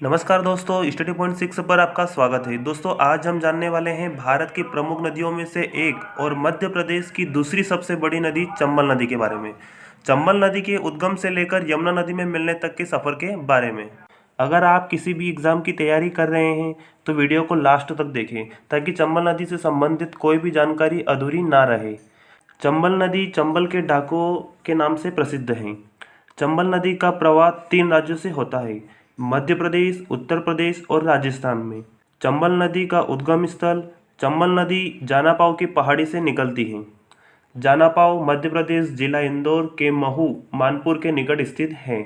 नमस्कार दोस्तों, study point 6 पर आपका स्वागत है। दोस्तों, आज हम जानने वाले हैं भारत की प्रमुख नदियों में से एक और मध्य प्रदेश की दूसरी सबसे बड़ी नदी चंबल नदी के बारे में। चंबल नदी के उद्गम से लेकर यमुना नदी में मिलने तक के सफ़र के बारे में। अगर आप किसी भी एग्ज़ाम की तैयारी कर रहे हैं तो वीडियो को लास्ट तक देखें ताकि चंबल नदी से संबंधित कोई भी जानकारी अधूरी ना रहे। चंबल नदी चंबल के डाकुओं के नाम से प्रसिद्ध है। चंबल नदी का प्रवाह 3 राज्यों से होता है, मध्य प्रदेश, उत्तर प्रदेश और राजस्थान में। चंबल नदी का उद्गम स्थल चंबल नदी जानापाव की पहाड़ी से निकलती है। जानापाव मध्य प्रदेश, जिला इंदौर के महू मानपुर के निकट स्थित है।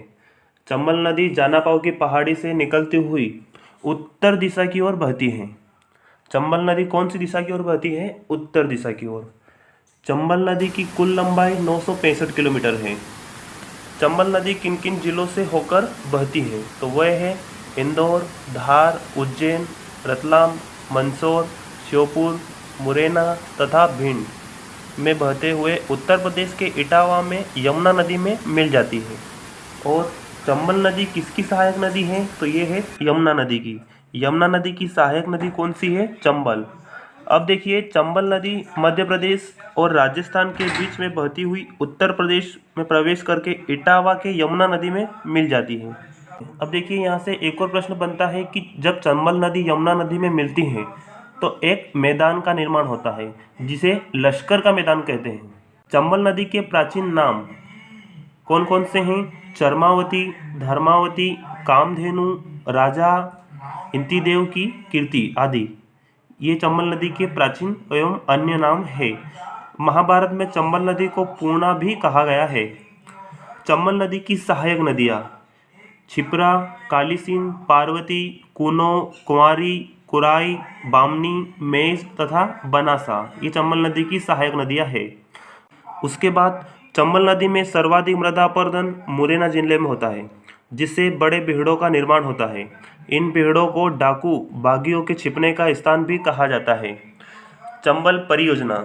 चंबल नदी जानापाव की पहाड़ी से निकलती हुई उत्तर दिशा की ओर बहती है। चंबल नदी कौन सी दिशा की ओर बहती है? उत्तर दिशा की ओर। चंबल नदी की कुल लंबाई 965 किलोमीटर है। चंबल नदी किन किन जिलों से होकर बहती है? तो वह है इंदौर, धार, उज्जैन, रतलाम, मंदसौर, श्योपुर, मुरैना तथा भिंड में बहते हुए उत्तर प्रदेश के इटावा में यमुना नदी में मिल जाती है। और चंबल नदी किसकी सहायक नदी है? तो ये है यमुना नदी की। यमुना नदी की सहायक नदी कौन सी है? चंबल। अब देखिए, चंबल नदी मध्य प्रदेश और राजस्थान के बीच में बहती हुई उत्तर प्रदेश में प्रवेश करके इटावा के यमुना नदी में मिल जाती है। अब देखिए, यहाँ से एक और प्रश्न बनता है कि जब चंबल नदी यमुना नदी में मिलती है तो एक मैदान का निर्माण होता है जिसे लश्कर का मैदान कहते हैं। चंबल नदी के प्राचीन नाम कौन कौन से हैं? चरमावती, धर्मावती, कामधेनु, राजा, इंतिदेव की कीर्ति आदि ये चंबल नदी के प्राचीन एवं अन्य नाम है। महाभारत में चंबल नदी को पूर्णा भी कहा गया है। चंबल नदी की सहायक नदियाँ क्षिप्रा, कालीसिंध, पार्वती, कूनो, कुंवारी, कुराई, बामनी, मेज तथा बनासा ये चंबल नदी की सहायक नदियाँ है। उसके बाद चंबल नदी में सर्वाधिक मृदा अपरदन मुरैना जिले में होता है, जिससे बड़े बीहड़ों का निर्माण होता है। इन बीहड़ों को डाकू बागियों के छिपने का स्थान भी कहा जाता है। चंबल परियोजना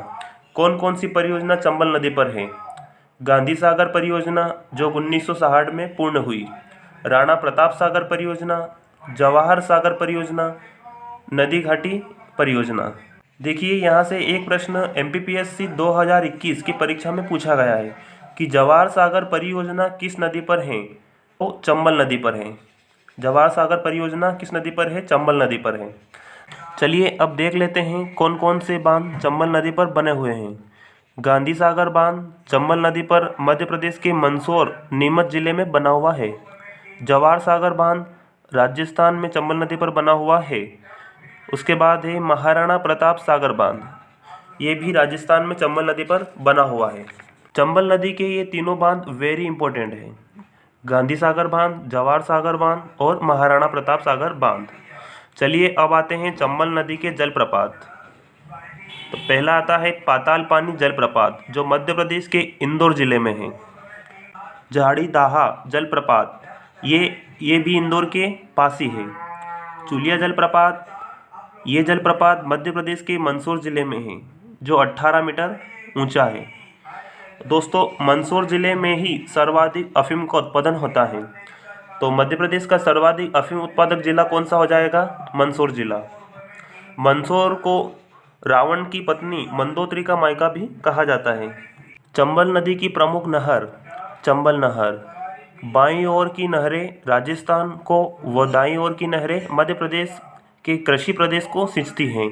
कौन कौन सी परियोजना चंबल नदी पर है? गांधी सागर परियोजना जो 1960 में पूर्ण हुई, राणा प्रताप सागर परियोजना, जवाहर सागर परियोजना, नदी घाटी परियोजना। देखिए, यहाँ से एक प्रश्न MPPSC 2021 की परीक्षा में पूछा गया है कि जवाहर सागर परियोजना किस नदी पर है? तो चंबल नदी पर है। जवाहर सागर परियोजना किस नदी पर है? चंबल नदी पर है। चलिए अब देख लेते हैं कौन कौन से बांध चंबल नदी पर बने हुए हैं। गांधी सागर बांध चंबल नदी पर मध्य प्रदेश के मंदसौर, नीमच जिले में बना हुआ है। जवाहर सागर बांध राजस्थान में चंबल नदी पर बना हुआ है। उसके बाद है महाराणा प्रताप सागर बांध, ये भी राजस्थान में चंबल नदी पर बना हुआ है। चंबल नदी के ये तीनों बांध वेरी इंपॉर्टेंट हैं, गांधी सागर बांध, जवाहर सागर बांध और महाराणा प्रताप सागर बांध। चलिए अब आते हैं चंबल नदी के जलप्रपात। तो पहला आता है पाताल पानी जलप्रपात जो मध्य प्रदेश के इंदौर जिले में है। झाड़ी दाहा जलप्रपात ये भी इंदौर के पास ही है। चुलिया जलप्रपात ये जलप्रपात मध्य प्रदेश के मंदसौर जिले में है जो 18 मीटर ऊंचा है। दोस्तों, मंदसौर जिले में ही सर्वाधिक अफीम का उत्पादन होता है। तो मध्य प्रदेश का सर्वाधिक अफीम उत्पादक जिला कौन सा हो जाएगा? मंदसौर जिला। मंदसौर को रावण की पत्नी मंदोदरी का मायका भी कहा जाता है। चंबल नदी की प्रमुख नहर चंबल नहर। बाईं ओर की नहरें राजस्थान को व दाईं ओर की नहरें मध्य प्रदेश के कृषि प्रदेश को सिंचती हैं।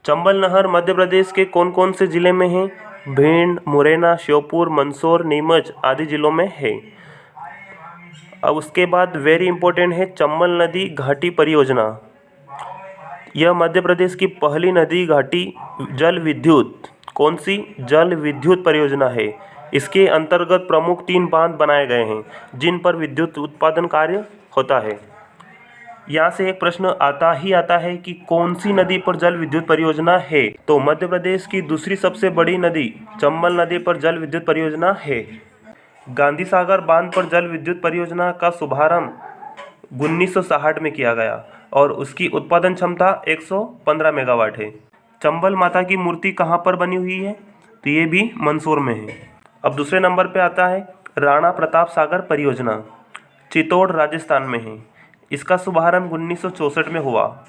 चंबल नहर मध्य प्रदेश के कौन कौन से जिले में है? भिंड, मुरैना, श्योपुर, मंदसौर, नीमच आदि जिलों में है। अब उसके बाद वेरी इंपॉर्टेंट है चंबल नदी घाटी परियोजना। यह मध्य प्रदेश की पहली नदी घाटी जल विद्युत कौन सी जल विद्युत परियोजना है। इसके अंतर्गत प्रमुख 3 बांध बनाए गए हैं जिन पर विद्युत उत्पादन कार्य होता है। यहाँ से एक प्रश्न आता है कि कौन सी नदी पर जल विद्युत परियोजना है? तो मध्य प्रदेश की दूसरी सबसे बड़ी नदी चंबल नदी पर जल विद्युत परियोजना है। गांधी सागर बांध पर जल विद्युत परियोजना का शुभारंभ 1960 में किया गया और उसकी उत्पादन क्षमता 115 मेगावाट है। चंबल माता की मूर्ति कहाँ पर बनी हुई है? तो ये भी मंदसौर में है। अब दूसरे नंबर पे आता है राणा प्रताप सागर परियोजना, चित्तौड़ राजस्थान में है। इसका शुभारंभ 1964 में हुआ।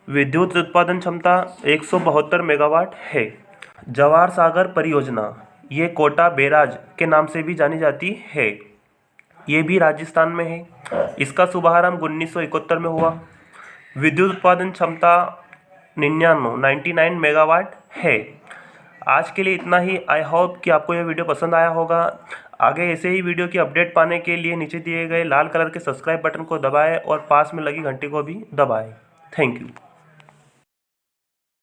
विद्युत उत्पादन क्षमता 172 मेगावाट है। जवाहर सागर परियोजना, ये कोटा बैराज के नाम से भी जानी जाती है। ये भी राजस्थान में है। इसका शुभारंभ 1971 में हुआ। विद्युत उत्पादन क्षमता 99 मेगावाट है। आज के लिए इतना ही। आई होप कि आपको यह वीडियो पसंद आया होगा। आगे ऐसे ही वीडियो की अपडेट पाने के लिए नीचे दिए गए लाल कलर के सब्सक्राइब बटन को दबाएं और पास में लगी घंटी को भी दबाएं। Thank you.